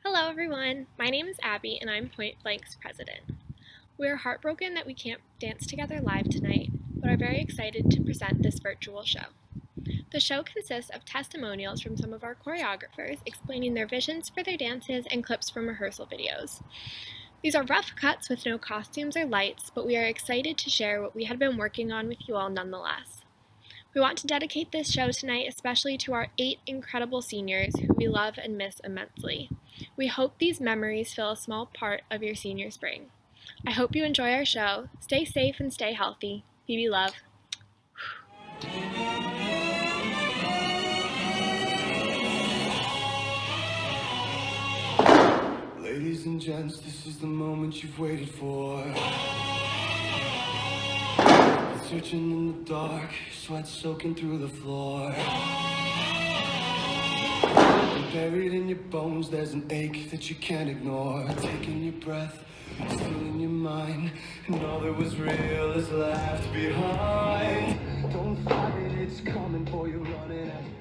Hello everyone, my name is Abby and I'm Point Blank's president. We are heartbroken that we can't dance together live tonight, but are very excited to present this virtual show. The show consists of testimonials from some of our choreographers explaining their visions for their dances and clips from rehearsal videos. These are rough cuts with no costumes or lights, but we are excited to share what we had been working on with you all nonetheless. We want to dedicate this show tonight especially to our 8 incredible seniors who we love and miss immensely. We hope these memories fill a small part of your senior spring. I hope you enjoy our show. Stay safe and stay healthy. Phoebe love. Ladies and gents, this is the moment you've waited for. Searching in the dark, sweat soaking through the floor. And buried in your bones, there's an ache that you can't ignore. Taking your breath, stealing your mind, and all that was real is left behind. Don't fight it, it's coming for you, running at you.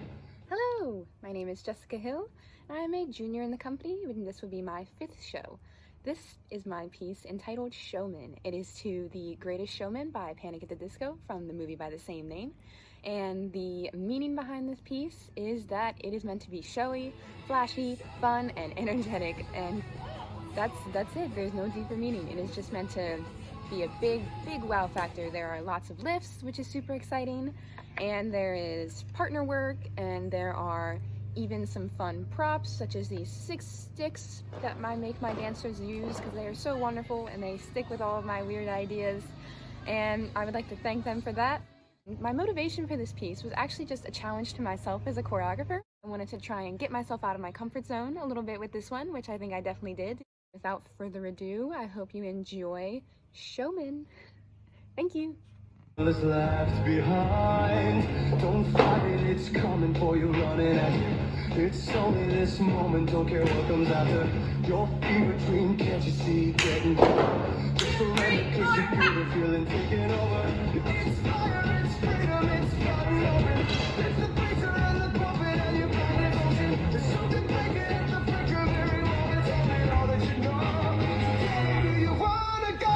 Hello, my name is Jessica Hill, and I am a junior in the company, and this will be my 5th show. This is my piece entitled Showman. It is to The Greatest Showman by Panic at the Disco from the movie by the same name. And the meaning behind this piece is that it is meant to be showy, flashy, fun, and energetic. And that's it. There's no deeper meaning. It is just meant to be a big wow factor. There are lots of lifts, which is super exciting. And there is partner work, and there are even some fun props such as these 6 sticks that I make my dancers use because they are so wonderful and they stick with all of my weird ideas, and I would like to thank them for that. My motivation for this piece was actually just a challenge to myself as a choreographer. I wanted to try and get myself out of my comfort zone a little bit with this one, which I think I definitely did. Without further ado, I hope you enjoy Showman. Thank you. Is left behind. Don't fight it, it's coming for you, running at you. It's only this moment, don't care what comes after. Your fever dream, can't you see, getting better. Just surrender, cause you feel the feeling taking over. It's fire, it's freedom, it's flooding over. It's the preacher and the puppet and your blind devotion. There's something breaking at the flicker, very moment. Tell me all that you know. Where do you wanna go?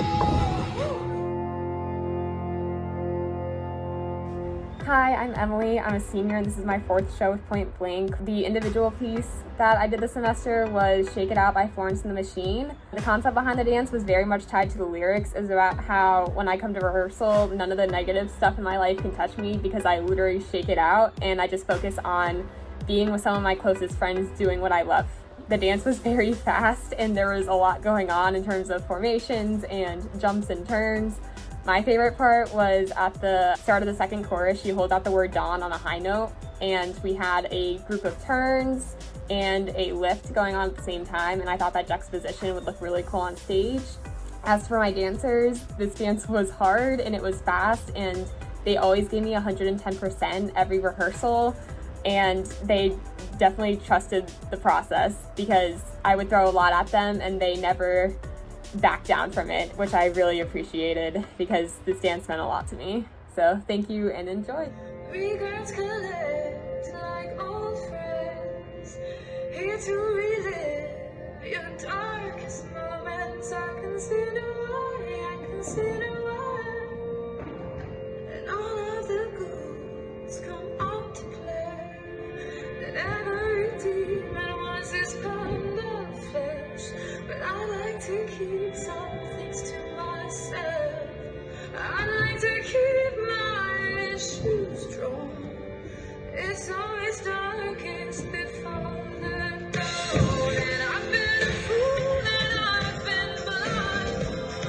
Hi, I'm Emily. I'm a senior and this is my 4th show with Point Blank. The individual piece that I did this semester was Shake It Out by Florence and the Machine. The concept behind the dance was very much tied to the lyrics. It was about how when I come to rehearsal, none of the negative stuff in my life can touch me because I literally shake it out and I just focus on being with some of my closest friends doing what I love. The dance was very fast and there was a lot going on in terms of formations and jumps and turns. My favorite part was at the start of the 2nd chorus, she holds out the word dawn on a high note, and we had a group of turns and a lift going on at the same time, and I thought that juxtaposition would look really cool on stage. As for my dancers, this dance was hard and it was fast, and they always gave me 110% every rehearsal, and they definitely trusted the process because I would throw a lot at them and they never back down from it, which I really appreciated because this dance meant a lot to me. So thank you and enjoy. Regrets collect like old friends, here to relive your darkest moments. I consider why, and all of the goods come out to play. That every demon was this pound of flesh, but I like to keep some things to myself. I like to keep my issues strong. It's always darkest before the dawn. And I've been a fool and I've been blind.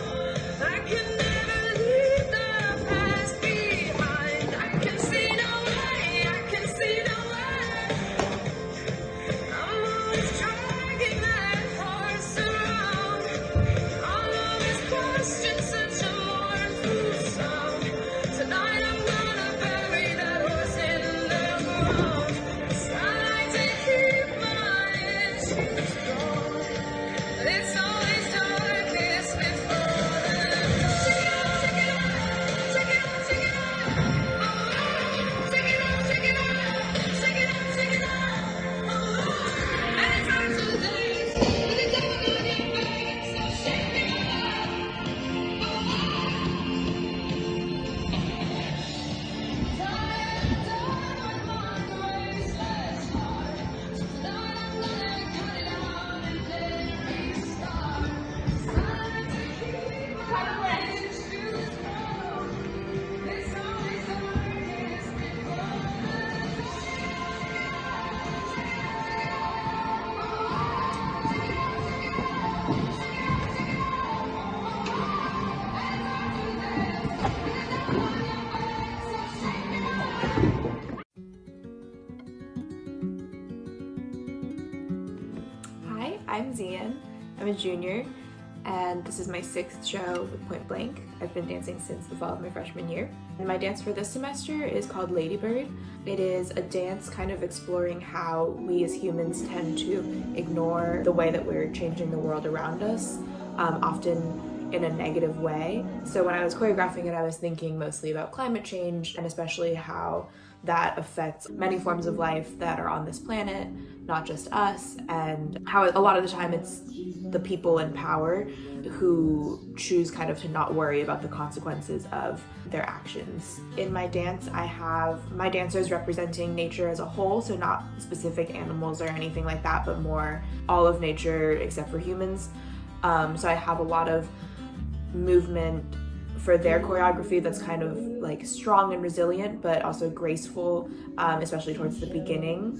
Hi, I'm Zian. I'm a junior, and this is my 6th show with Point Blank. I've been dancing since the fall of my freshman year. And my dance for this semester is called Ladybird. It is a dance kind of exploring how we as humans tend to ignore the way that we're changing the world around us, often in a negative way. So when I was choreographing it, I was thinking mostly about climate change, and especially how that affects many forms of life that are on this planet, not just us, and how a lot of the time it's the people in power who choose kind of to not worry about the consequences of their actions. In my dance, I have my dancers representing nature as a whole, so not specific animals or anything like that, but more all of nature except for humans. So I have a lot of movement for their choreography that's kind of like strong and resilient, but also graceful, especially towards the beginning.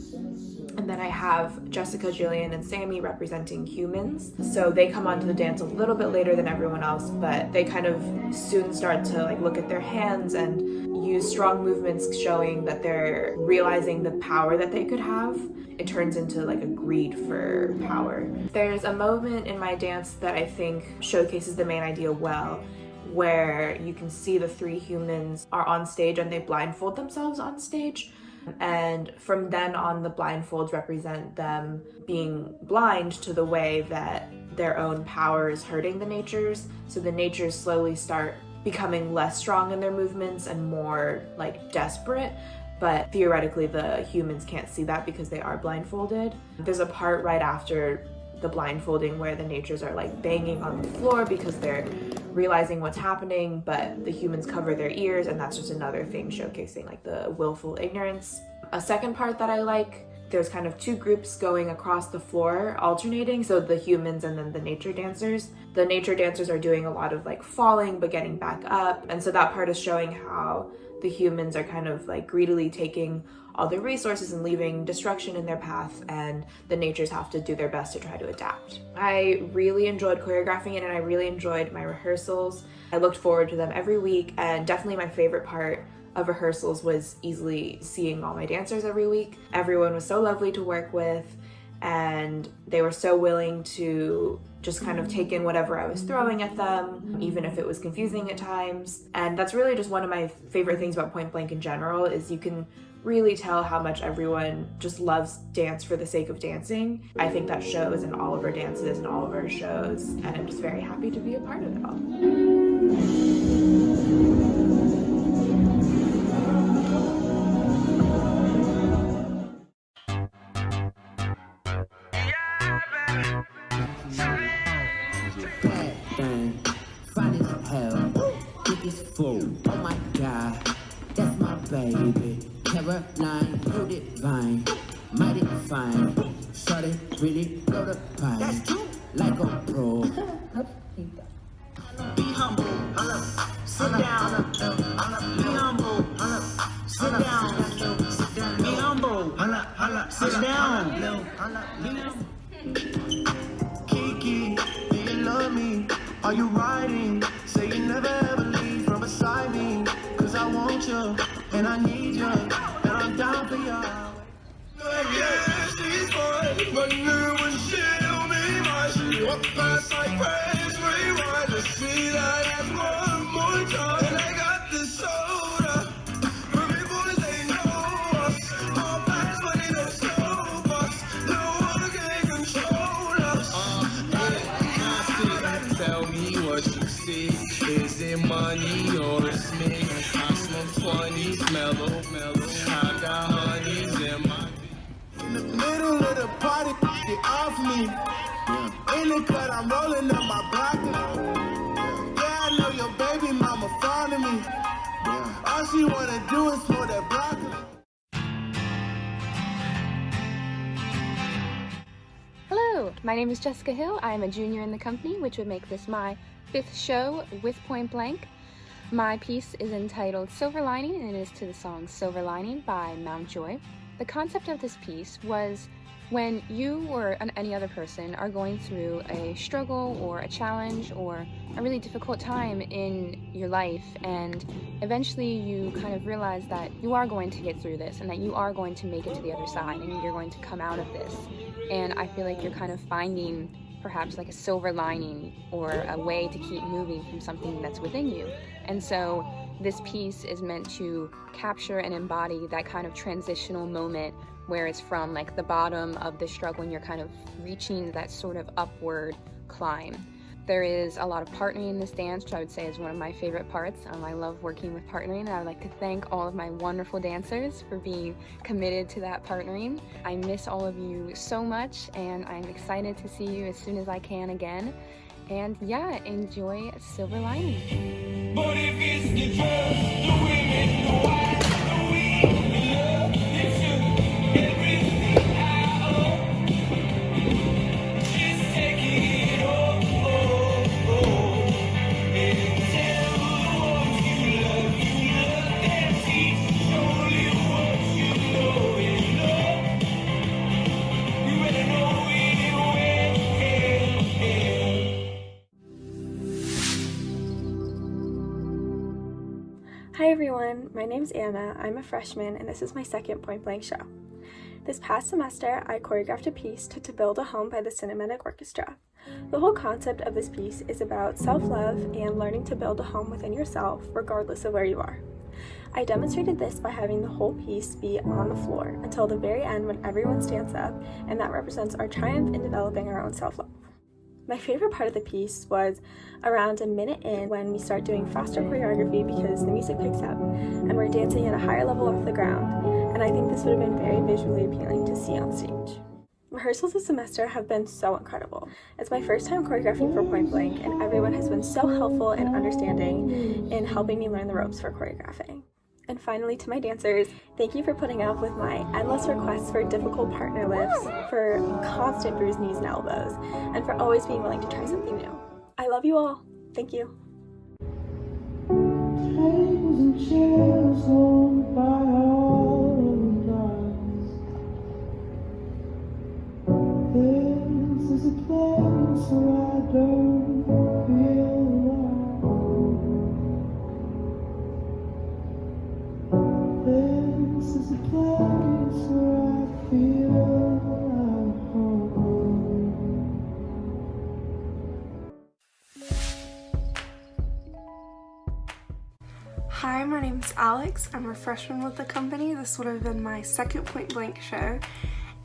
And then I have Jessica, Jillian, and Sammy representing humans. So they come onto the dance a little bit later than everyone else, but they kind of soon start to like look at their hands and use strong movements showing that they're realizing the power that they could have. It turns into like a greed for power. There's a moment in my dance that I think showcases the main idea well, where you can see the 3 humans are on stage and they blindfold themselves on stage. And from then on, the blindfolds represent them being blind to the way that their own power is hurting the natures. So the natures slowly start becoming less strong in their movements and more like desperate. But theoretically, the humans can't see that because they are blindfolded. There's a part right after the blindfolding where the natures are like banging on the floor because they're realizing what's happening, but the humans cover their ears, and that's just another thing showcasing like the willful ignorance. A second part that I like, there's kind of 2 groups going across the floor alternating, so the humans and then the nature dancers. The nature dancers are doing a lot of like falling but getting back up, and so that part is showing how the humans are kind of like greedily taking all their resources and leaving destruction in their path, and the natures have to do their best to try to adapt. I really enjoyed choreographing it, and I really enjoyed my rehearsals. I looked forward to them every week, and definitely my favorite part of rehearsals was easily seeing all my dancers every week. Everyone was so lovely to work with, and they were so willing to just kind of take in whatever I was throwing at them, even if it was confusing at times. And that's really just one of my favorite things about Point Blank in general, is you can really tell how much everyone just loves dance for the sake of dancing. I think that shows in all of our dances and all of our shows, and I'm just very happy to be a part of it all. Oh my God, that's my baby. Caroline, you divine, mighty fine. Shawty really blow the pine. That's true. Like a pro. Be humble, sit down. Be humble, sit down. Be humble, sit down. Kiki, do you love me? Are you riding? Say you never ever leave from beside me. Cause I want you, and I need you, and I'm down for you. Yeah, she's fine, but never she'll be mine. She walk past like praise, rewind to see that ass one more time. And I got this soda, for people they know us. All past money, no show us. No one can control us. Tell me what you see. Is it money or it's me? I smoke 20s, mellow. I got honeys in my In the middle of the party, get off me. In the cut, I'm rolling up my broccoli. Yeah, I know your baby mama fond of me. All she wanna do is smoke that broccoli. Hello, my name is Jessica Hill. I am a junior in the company, which would make this my 5th show with Point Blank. My piece is entitled Silver Lining, and it is to the song Silver Lining by Mountjoy. The concept of this piece was When you or any other person are going through a struggle or a challenge or a really difficult time in your life, and eventually you kind of realize that you are going to get through this and that you are going to make it to the other side and you're going to come out of this, and I feel like you're kind of finding perhaps like a silver lining or a way to keep moving from something that's within you. And so this piece is meant to capture and embody that kind of transitional moment where it's from like the bottom of the struggle and you're kind of reaching that sort of upward climb. There is a lot of partnering in this dance, which I would say is one of my favorite parts. I love working with partnering, and I would like to thank all of my wonderful dancers for being committed to that partnering. I miss all of you so much, and I'm excited to see you as soon as I can again. And yeah, enjoy Silver Lining. But if it's the drugs, the women, the wine, the weed, the love, the sugar, everything I owe, just take it all, and tell the ones you love them, teach, show you what you know, you better know anyway. Hi everyone, my name's Anna, I'm a freshman, and this is my second Point Blank show. This past semester, I choreographed a piece to Build a Home by the Cinematic Orchestra. The whole concept of this piece is about self-love and learning to build a home within yourself, regardless of where you are. I demonstrated this by having the whole piece be on the floor until the very end when everyone stands up, and that represents our triumph in developing our own self-love. My favorite part of the piece was around a minute in when we start doing faster choreography because the music picks up and we're dancing at a higher level off the ground, and I think this would have been very visually appealing to see on stage. Rehearsals this semester have been so incredible. It's my first time choreographing for Point Blank, and everyone has been so helpful and understanding in helping me learn the ropes for choreographing. And finally, to my dancers, thank you for putting up with my endless requests for difficult partner lifts, for constant bruised knees and elbows, and for always being willing to try something new. I love you all. Thank you. Tables and chairs owned by all of us. This is a place where I don't feel alone. This is a place where I feel at home. Hi, my name's Alex. I'm a freshman with the company. This would have been my second Point Blank show,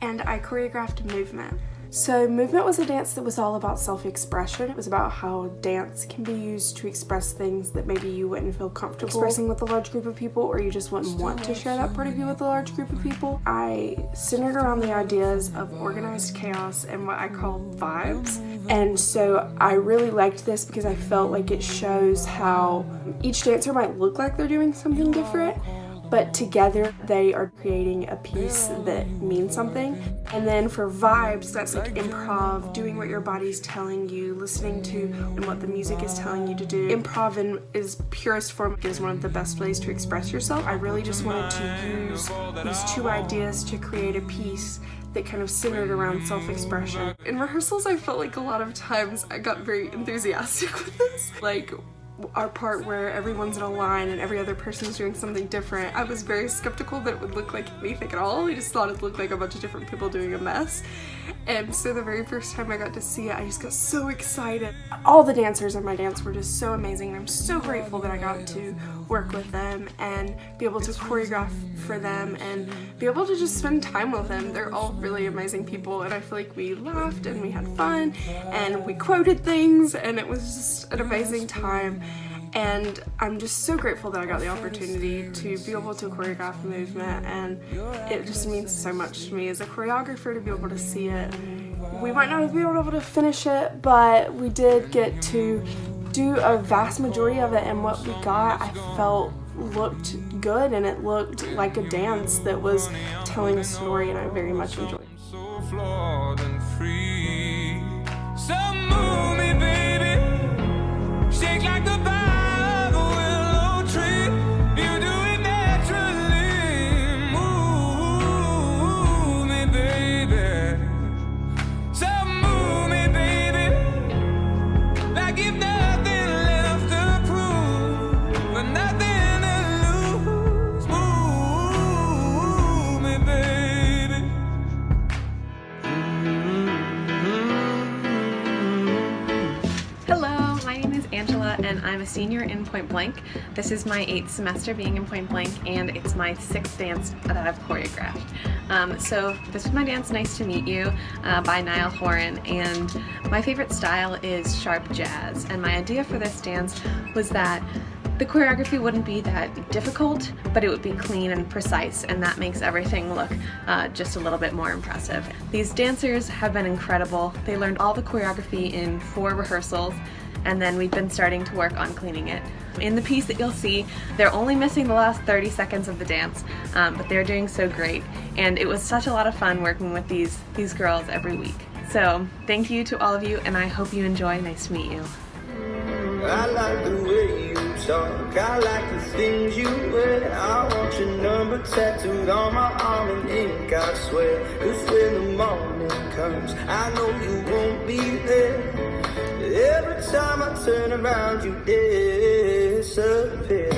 and I choreographed Movement. So Movement was a dance that was all about self-expression. It was about how dance can be used to express things that maybe you wouldn't feel comfortable expressing with a large group of people, or you just wouldn't want to share that part of you with a large group of people. I centered around the ideas of organized chaos and what I call vibes. And so I really liked this because I felt like it shows how each dancer might look like they're doing something different, but together they are creating a piece that means something. And then for vibes, that's like improv, doing what your body's telling you, listening to and what the music is telling you to do. Improv in its purest form is one of the best ways to express yourself. I really just wanted to use these two ideas to create a piece that kind of centered around self-expression. In rehearsals, I felt like a lot of times I got very enthusiastic with this. Like, our part where everyone's in a line and every other person's doing something different, I was very skeptical that it would look like anything at all. I just thought it looked like a bunch of different people doing a mess. And so the very first time I got to see it, I just got so excited. All the dancers in my dance were just so amazing, and I'm so grateful that I got to work with them and be able to choreograph for them and be able to just spend time with them. They're all really amazing people, and I feel like we laughed and we had fun and we quoted things, and it was just an amazing time. And I'm just so grateful that I got the opportunity to be able to choreograph Movement, and it just means so much to me as a choreographer to be able to see it. We might not have been able to finish it, but we did get to do a vast majority of it, and what we got I felt looked good, and it looked like a dance that was telling a story, and I very much enjoyed it. So flawed and free. So move me, baby. Shake like the bough of a willow tree. You do it naturally. Move me, baby. senior in Point Blank. This is my 8th semester being in Point Blank, and it's my 6th dance that I've choreographed. So this is my dance Nice to Meet You by Niall, Horan, and my favorite style is sharp jazz. And my idea for this dance was that the choreography wouldn't be that difficult, but it would be clean and precise, and that makes everything look just a little bit more impressive. These dancers have been incredible. They learned all the choreography in 4 rehearsals, and then we've been starting to work on cleaning it. In the piece that you'll see, they're only missing the last 30 seconds of the dance, but they're doing so great, and it was such a lot of fun working with these girls every week. So thank you to all of you, and I hope you enjoy. Nice to meet you. I like the way you talk, I like the things you wear. I want your number tattooed on my arm in ink, I swear. 'Cause when the morning comes, I know you won't be there. Every time I turn around, you disappear.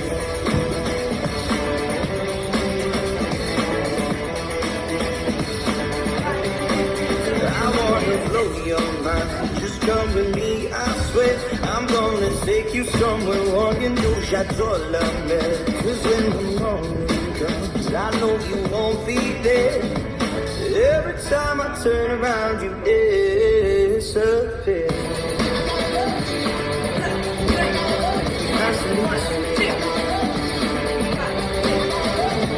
I wanna blow your mind, just come with me, I swear. I'm gonna take you somewhere walking through Chateau Lambert. 'Cause when the morning comes, I know you won't be there. Every time I turn around, you disappear. Nice to meet you.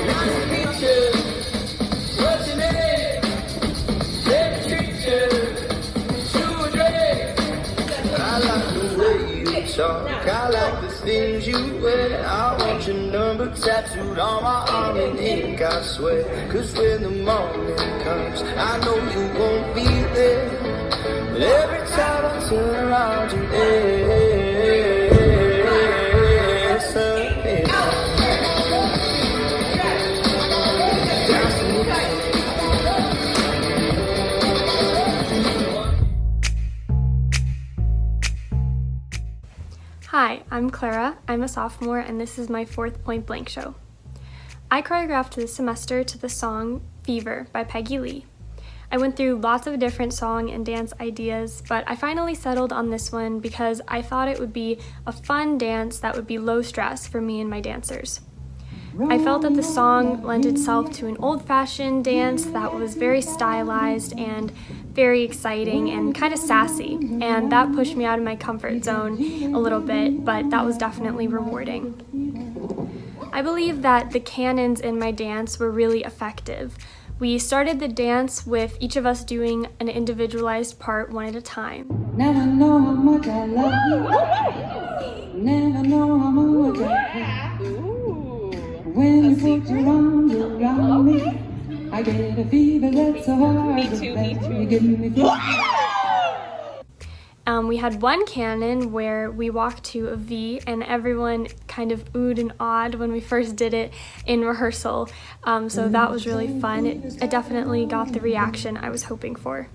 Nice to meet you. What's your name? Let me treat you. I like the way you talk, I like the things you wear. I want your number tattooed on my arm in ink, I swear. 'Cause when the morning comes, I know you won't be there. But every time I turn around, you disappear. Hi, I'm Clara. I'm a sophomore, and this is my 4th Point Blank show. I choreographed this semester to the song Fever by Peggy Lee. I went through lots of different song and dance ideas, but I finally settled on this one because I thought it would be a fun dance that would be low stress for me and my dancers. I felt that the song lent itself to an old-fashioned dance that was very stylized and very exciting and kind of sassy, and that pushed me out of my comfort zone a little bit, but that was definitely rewarding. I believe that the canons in my dance were really effective. We started the dance with each of us doing an individualized part one at a time. Never know how much I love you. Never know how much I love you. When you put your arms around me, I get a fever that's so hard. Me too. You give me We had one canon where we walked to a V, and everyone kind of oohed and awed when we first did it in rehearsal. So that was really fun. It definitely got the reaction I was hoping for.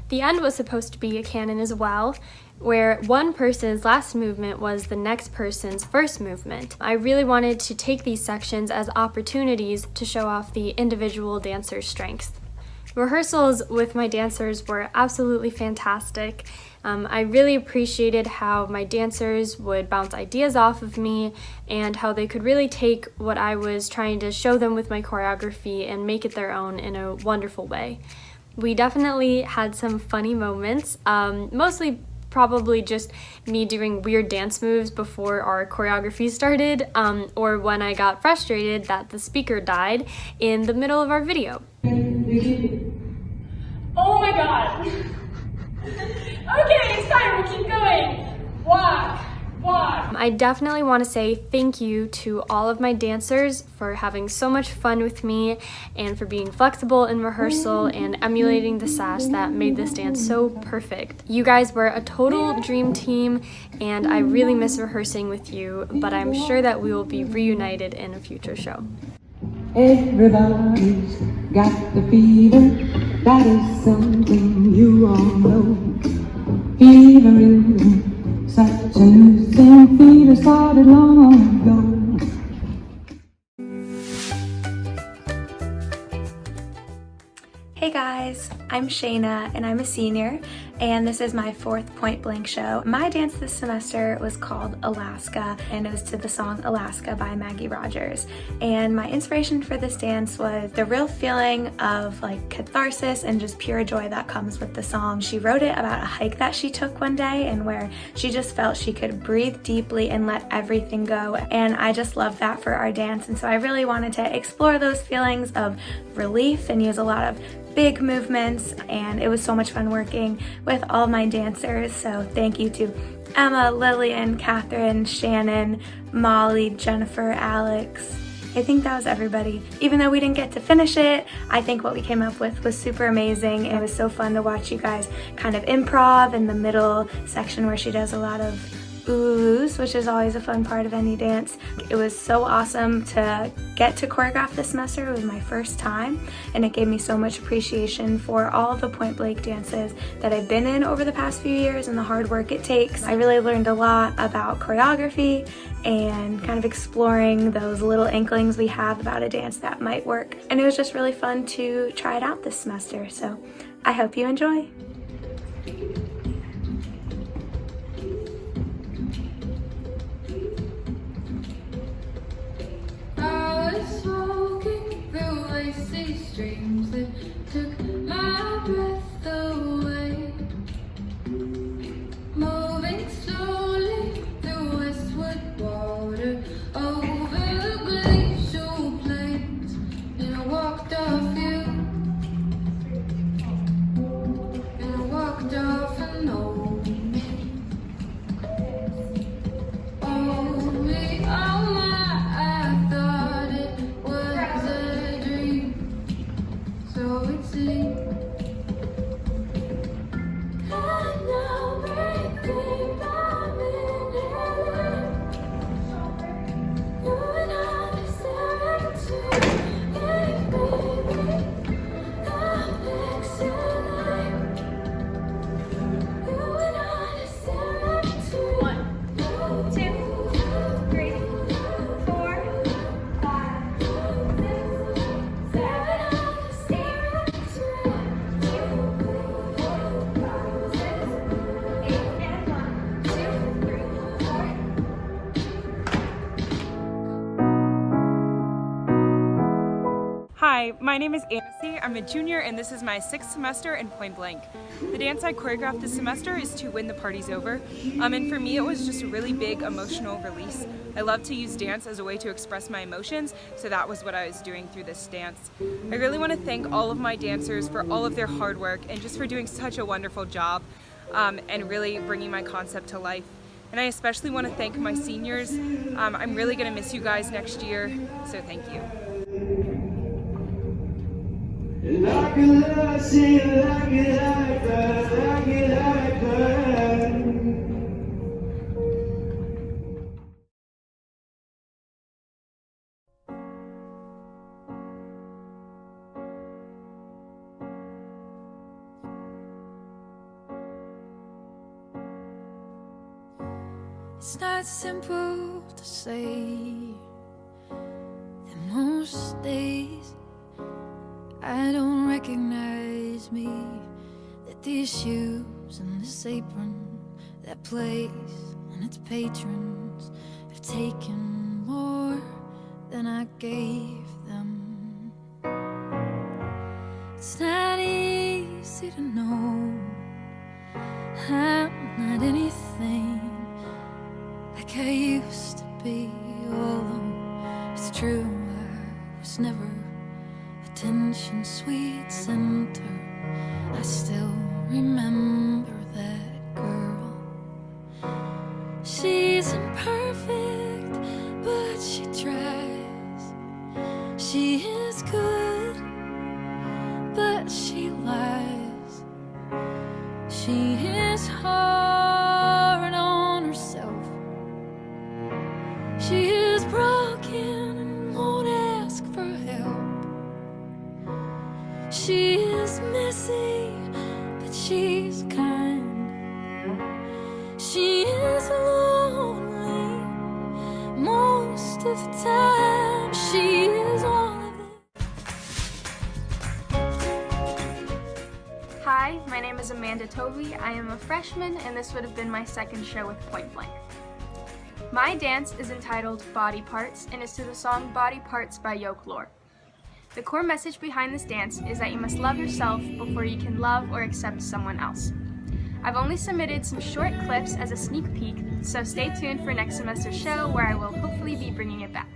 The end was supposed to be a canon as well, where one person's last movement was the next person's first movement. I really wanted to take these sections as opportunities to show off the individual dancer's strengths. Rehearsals with my dancers were absolutely fantastic. I really appreciated how my dancers would bounce ideas off of me and how they could really take what I was trying to show them with my choreography and make it their own in a wonderful way. We definitely had some funny moments, mostly probably just me doing weird dance moves before our choreography started, or when I got frustrated that the speaker died in the middle of our video. Oh my god! Okay, it's fine, we'll keep going. Walk. I definitely want to say thank you to all of my dancers for having so much fun with me and for being flexible in rehearsal and emulating the sass that made this dance so perfect. You guys were a total dream team, and I really miss rehearsing with you, but I'm sure that we will be reunited in a future show. Everybody's got the fever, that is something you all know. Fever is such a new thing, fever started long ago. Hey guys, I'm Shayna and I'm a senior, and this is my 4th Point Blank show. My dance this semester was called Alaska, and it was to the song Alaska by Maggie Rodgers. And my inspiration for this dance was the real feeling of like catharsis and just pure joy that comes with the song. She wrote it about a hike that she took one day and where she just felt she could breathe deeply and let everything go. And I just love that for our dance, and so I really wanted to explore those feelings of relief and use a lot of big movements, and it was so much fun working with all my dancers. So thank you to Emma, Lillian, Catherine, Shannon, Molly, Jennifer, Alex. I think that was everybody. Even though we didn't get to finish it, I think what we came up with was super amazing. It was so fun to watch you guys kind of improv in the middle section where she does a lot of oohs, which is always a fun part of any dance. It was so awesome to get to choreograph this semester. It was my first time, and it gave me so much appreciation for all of the Point Blank dances that I've been in over the past few years and the hard work it takes. I really learned a lot about choreography and kind of exploring those little inklings we have about a dance that might work. And it was just really fun to try it out this semester. So I hope you enjoy. Streams that took my breath away, moving slowly through westward water over the glacial plains, and I walked off you, and I walked off and only all I thought it was a dream. So it seems, and now everything I'm in heaven. You and I deserve to live, baby. I'm excellent. You and I deserve to. 1, 2, 3, 4, 5, 6, 7. Hi, my name is Annecy. I'm a junior and this is my 6th semester in Point Blank. The dance I choreographed this semester is To When the Party's Over. And for me it was just a really big emotional release. I love to use dance as a way to express my emotions, so that was what I was doing through this dance. I really want to thank all of my dancers for all of their hard work and just for doing such a wonderful job and really bringing my concept to life. And I especially want to thank my seniors. I'm really going to miss you guys next year, so thank you. Like a lassie, like it like that, like it like that. It's not simple to say that most days I don't recognize me, that these shoes and this apron, that place and its patrons have taken more than I gave them. It's not easy to know I'm not anything like I used to be, although it's true I was never attention sweet center. I still remember that girl. She's imperfect, but she tries. She is good, but she lies. She is hard on herself. She is broken and won't ask for help. She is messy, but she's kind. She is lonely most of the time. She is all of it. Amanda Tovey. I am a freshman, and this would have been my second show with Point Blank. My dance is entitled Body Parts and is to the song Body Parts by Yoke. The core message behind this dance is that you must love yourself before you can love or accept someone else. I've only submitted some short clips as a sneak peek, so stay tuned for next semester's show where I will hopefully be bringing it back.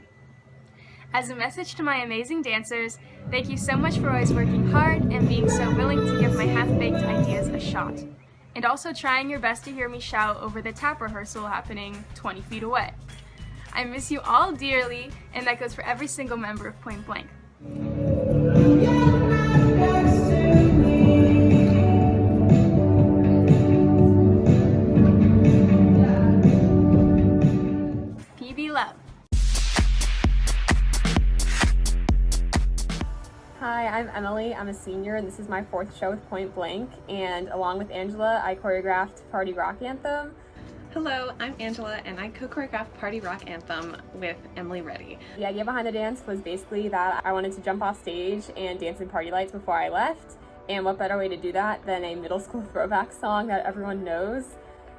As a message to my amazing dancers, thank you so much for always working hard and being so willing to give my half-baked ideas a shot. And also trying your best to hear me shout over the tap rehearsal happening 20 feet away. I miss you all dearly, and that goes for every single member of Point Blank. PB Love. Hi, I'm Emily. I'm a senior, and this is my 4th show with Point Blank. And along with Angela, I choreographed Party Rock Anthem. Hello, I'm Angela, and I co-choreographed Party Rock Anthem with Emily Reddy. The idea behind the dance was basically that I wanted to jump off stage and dance in party lights before I left. And what better way to do that than a middle school throwback song that everyone knows?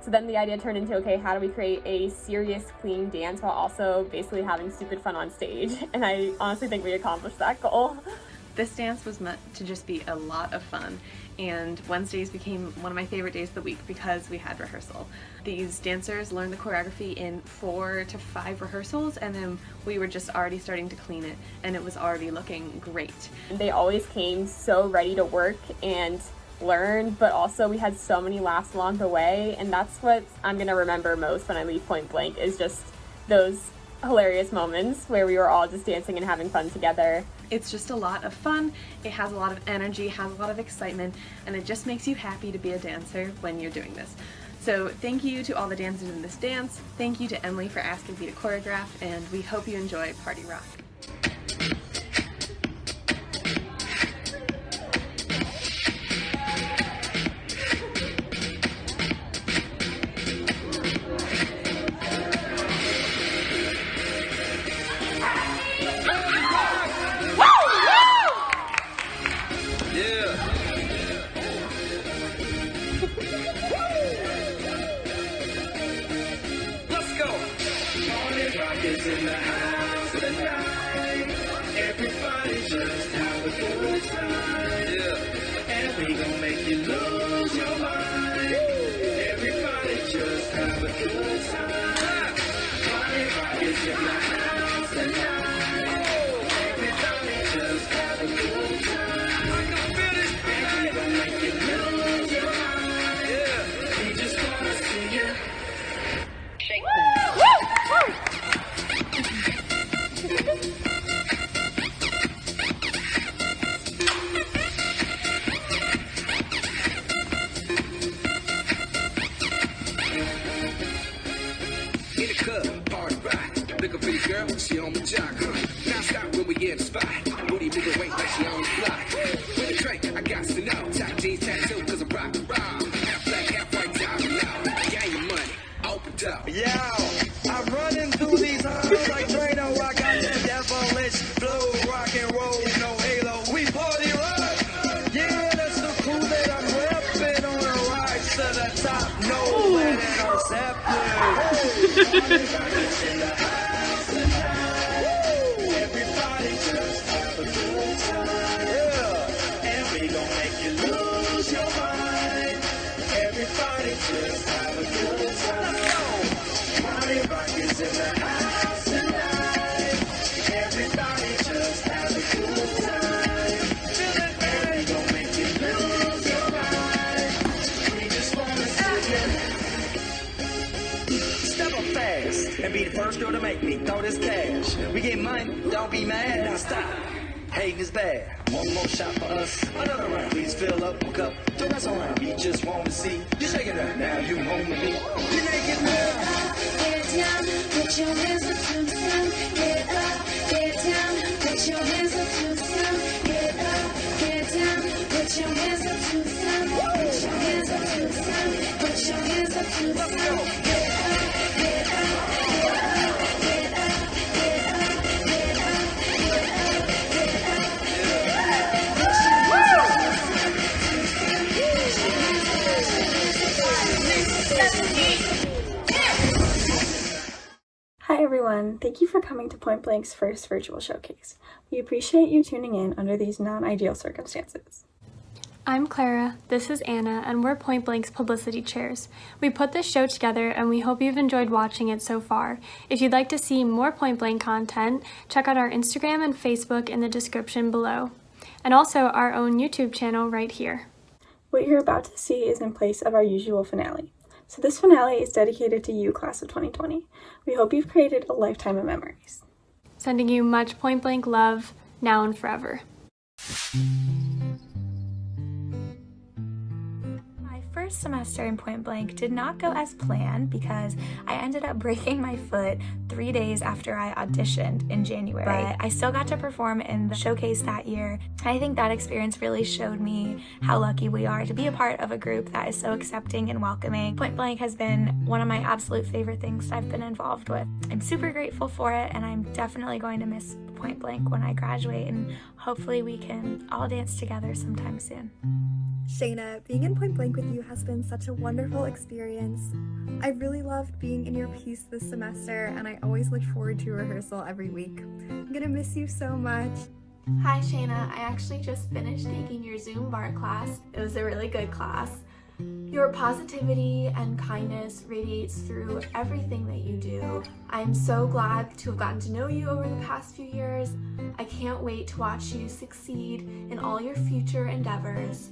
So then the idea turned into, okay, how do we create a serious, clean dance while also basically having stupid fun on stage? And I honestly think we accomplished that goal. This dance was meant to just be a lot of fun, and Wednesdays became one of my favorite days of the week because we had rehearsal. These dancers learned the choreography in 4 to 5 rehearsals, and then we were just already starting to clean it, and it was already looking great. They always came so ready to work and learn, but also we had so many laughs along the way, and that's what I'm gonna remember most when I leave Point Blank, is just those hilarious moments where we were all just dancing and having fun together. It's just a lot of fun, it has a lot of energy, has a lot of excitement, and it just makes you happy to be a dancer when you're doing this. So thank you to all the dancers in this dance, thank you to Emily for asking me to choreograph, and we hope you enjoy Party Rock. She on the jock, now stop when we get the spot. Booty moving weight like she on the block. With a drink, I got to know. Top jeans tattoo, cause I'm rock and roll. Half black, half white, top and low. Gang your money, opened up. Yo, I'm running through these halls like Drano. I got that devilish flow, rock and roll, no halo. We party rock. Yeah, that's the crew that I'm repping on the rise to the top. No land and our zeppelin. And be the first girl to make me throw this cash. We get money, don't be mad, now stop. Hating is bad. One more shot for us, another round. Please fill up a cup, don't mess around. We just want to see you shaking up. Now you home with me. You naked now. Get down, put your hands up to the sun. Get up, get down, put your hands up to the sun. Get up, get down, put your hands up to the sun. Put your hands up to the sun. Put your hands up to the sun. Get up, get up. everyone, thank you for coming to Point Blank's first virtual showcase. We appreciate you tuning in under these non-ideal circumstances. I'm Clara, this is Anna, and we're Point Blank's publicity chairs. We put this show together and we hope you've enjoyed watching it so far. If you'd like to see more Point Blank content, check out our Instagram and Facebook in the description below, and also our own YouTube channel right here. What you're about to see is in place of our usual finale. So this finale is dedicated to you, class of 2020. We hope you've created a lifetime of memories. Sending you much Point Blank love, now and forever. First semester in Point Blank did not go as planned because I ended up breaking my foot 3 days after I auditioned in January. But I still got to perform in the showcase that year. I think that experience really showed me how lucky we are to be a part of a group that is so accepting and welcoming. Point Blank has been one of my absolute favorite things I've been involved with. I'm super grateful for it, and I'm definitely going to miss Point Blank when I graduate, and hopefully we can all dance together sometime soon. Shayna, being in Point Blank with you has been such a wonderful experience. I really loved being in your piece this semester, and I always look forward to rehearsal every week. I'm gonna miss you so much. Hi Shayna, I actually just finished taking your Zoom bar class. It was a really good class. Your positivity and kindness radiates through everything that you do. I am so glad to have gotten to know you over the past few years. I can't wait to watch you succeed in all your future endeavors.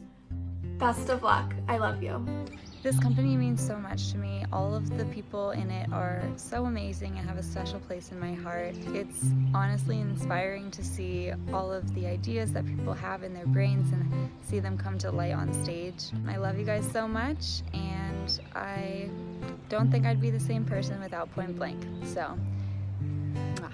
Best of luck. I love you. This company means so much to me. All of the people in it are so amazing and have a special place in my heart. It's honestly inspiring to see all of the ideas that people have in their brains and see them come to light on stage. I love you guys so much, and I don't think I'd be the same person without Point Blank. So, mwah.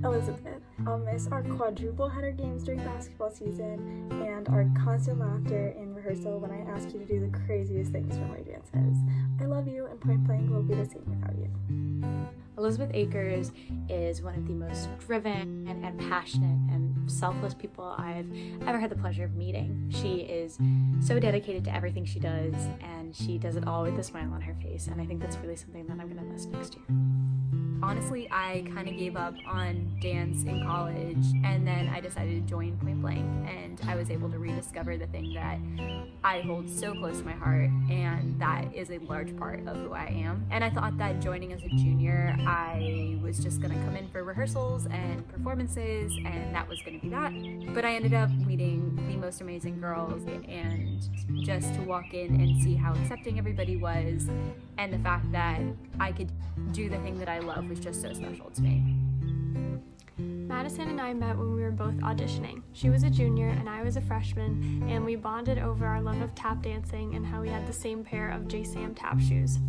Elizabeth, I'll miss our quadruple header games during basketball season and our constant laughter in rehearsal when I ask you to do the craziest things from our dances. I love you, and Point Blank will be the same without you. Elizabeth Akers is one of the most driven and passionate and selfless people I've ever had the pleasure of meeting. She is so dedicated to everything she does, and she does it all with a smile on her face, and I think that's really something that I'm going to miss next year. Honestly, I kind of gave up on dance in college, and then I decided to join Point Blank, and I was able to rediscover the thing that I hold so close to my heart, and that is a large part of who I am. And I thought that joining as a junior, I was just going to come in for rehearsals and performances, and that was going to be that. But I ended up meeting the most amazing girls, and just to walk in and see how accepting everybody was, and the fact that I could do the thing that I love was just so special to me. Madison and I met when we were both auditioning. She was a junior and I was a freshman, and we bonded over our love of tap dancing and how we had the same pair of J. Sam tap shoes.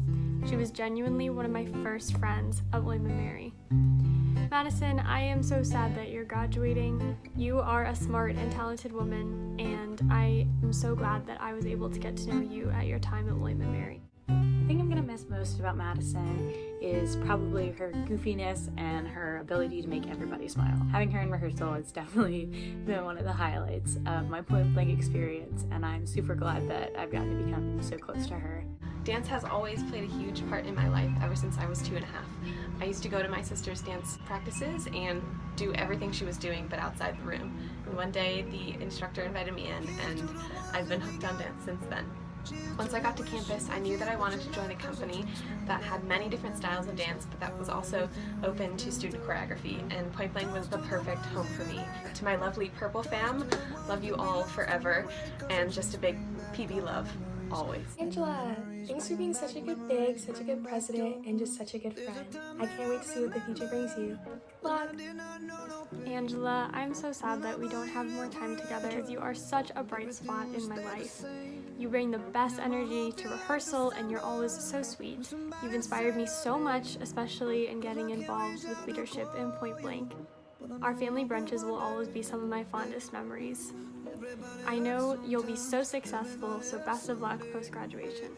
She was genuinely one of my first friends at William & Mary. Madison, I am so sad that you're graduating. You are a smart and talented woman, and I am so glad that I was able to get to know you at your time at William & Mary. The thing I'm going to miss most about Madison is probably her goofiness and her ability to make everybody smile. Having her in rehearsal has definitely been one of the highlights of my Point Blank experience, and I'm super glad that I've gotten to become so close to her. Dance has always played a huge part in my life ever since I was 2.5. I used to go to my sister's dance practices and do everything she was doing but outside the room. And one day the instructor invited me in, and I've been hooked on dance since then. Once I got to campus, I knew that I wanted to join a company that had many different styles of dance, but that was also open to student choreography, and Point Blank was the perfect home for me. To my lovely Purple fam, love you all forever, and just a big PB love, always. Angela, thanks for being such a good big, such a good president, and just such a good friend. I can't wait to see what the future brings you. Good luck. Angela, I'm so sad that we don't have more time together because you are such a bright spot in my life. You bring the best energy to rehearsal, and you're always so sweet. You've inspired me so much, especially in getting involved with leadership in Point Blank. Our family brunches will always be some of my fondest memories. I know you'll be so successful, so best of luck post-graduation.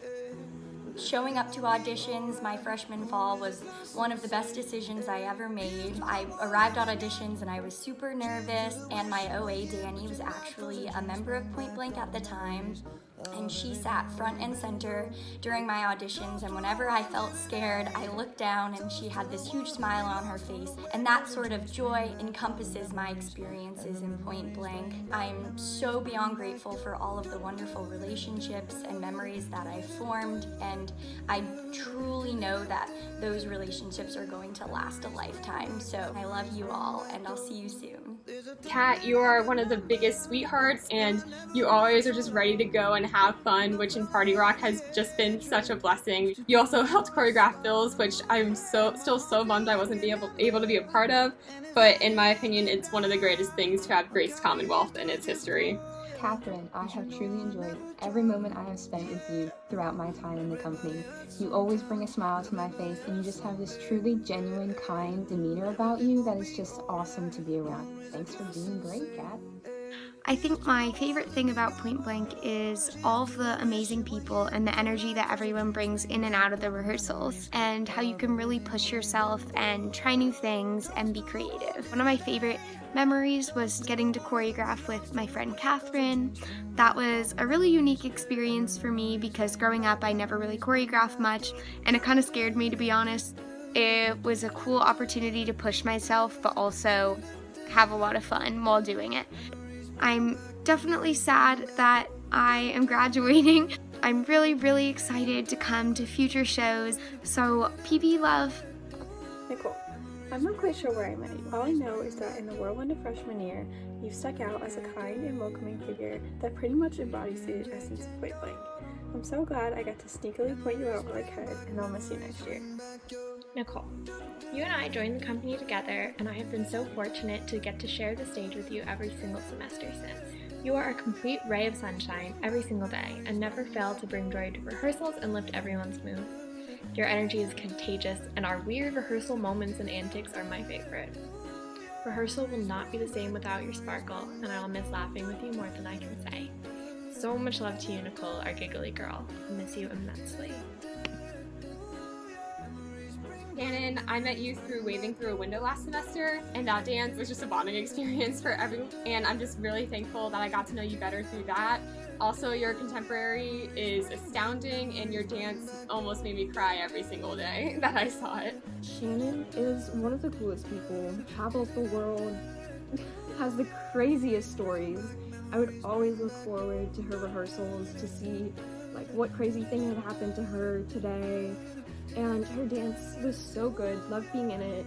Showing up to auditions my freshman fall was one of the best decisions I ever made. I arrived at auditions and I was super nervous, and my OA, Danny, was actually a member of Point Blank at the time. and she sat front and center during my auditions, and whenever I felt scared, I looked down and she had this huge smile on her face, and that sort of joy encompasses my experiences in Point Blank. I'm so beyond grateful for all of the wonderful relationships and memories that I've formed, and I truly know that those relationships are going to last a lifetime. So I love you all, and I'll see you soon. Kat, you are one of the biggest sweethearts, and you always are just ready to go and have fun, which in Party Rock has just been such a blessing. You also helped choreograph Bill's, which I'm still so bummed I wasn't able to be a part of, but in my opinion, it's one of the greatest things to have graced Commonwealth in its history. Catherine, I have truly enjoyed every moment I have spent with you throughout my time in the company. You always bring a smile to my face, and you just have this truly genuine, kind demeanor about you that is just awesome to be around. Thanks for being great, Kat. I think my favorite thing about Point Blank is all of the amazing people and the energy that everyone brings in and out of the rehearsals, and how you can really push yourself and try new things and be creative. One of my favorite memories was getting to choreograph with my friend Catherine. That was a really unique experience for me because growing up I never really choreographed much, and it kind of scared me, to be honest. It was a cool opportunity to push myself but also have a lot of fun while doing it. I'm definitely sad that I am graduating. I'm really excited to come to future shows, so PB love. Nicole, I'm not quite sure where I met you. All I know is that in the whirlwind of freshman year, you stuck out as a kind and welcoming figure that pretty much embodies the essence of Point Blank. I'm so glad I got to sneakily point you out while I could, and I'll miss you next year. Nicole, you and I joined the company together, and I have been so fortunate to get to share the stage with you every single semester since. You are a complete ray of sunshine every single day, and never fail to bring joy to rehearsals and lift everyone's mood. Your energy is contagious, and our weird rehearsal moments and antics are my favorite. Rehearsal will not be the same without your sparkle, and I will miss laughing with you more than I can say. So much love to you, Nicole, our giggly girl. I miss you immensely. Shannon, I met you through Waving Through a Window last semester, and that dance was just a bonding experience for everyone, and I'm just really thankful that I got to know you better through that. Also, your contemporary is astounding, and your dance almost made me cry every single day that I saw it. Shannon is one of the coolest people, travels the world, has the craziest stories. I would always look forward to her rehearsals to see like what crazy thing had happened to her today. And her dance was so good, loved being in it.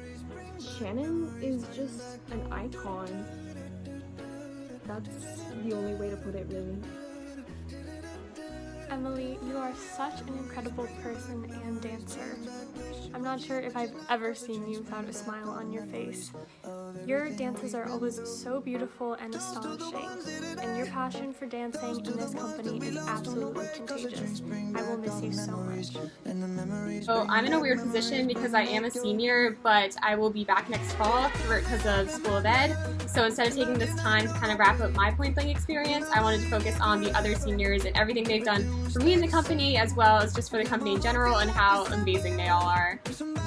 Shannon is just an icon. That's the only way to put it, really. Emily, you are such an incredible person and dancer. I'm not sure if I've ever seen you without a smile on your face. Your dances are always so beautiful and astonishing, and your passion for dancing in this company is absolutely contagious. I will miss you so much. So I'm in a weird position because I am a senior, but I will be back next fall because of School of Ed. So instead of taking this time to kind of wrap up my Point Blank experience, I wanted to focus on the other seniors and everything they've done for me in the company, as well as just for the company in general, and how amazing they all are.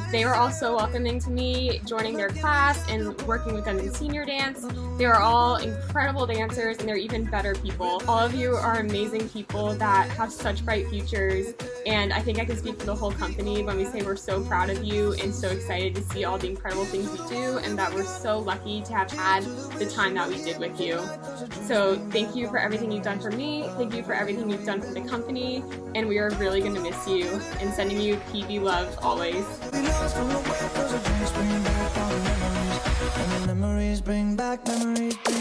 They were all so welcoming to me, joining their class and working with them in senior dance. They are all incredible dancers, and they're even better people. All of you are amazing people that have such bright futures, and I think I can speak for the whole company when we say we're so proud of you and so excited to see all the incredible things you do, and that we're so lucky to have had the time that we did with you. So thank you for everything you've done for me, thank you for everything you've done for the company, and we are really going to miss you, and sending you PB love always. Memories bring back memories.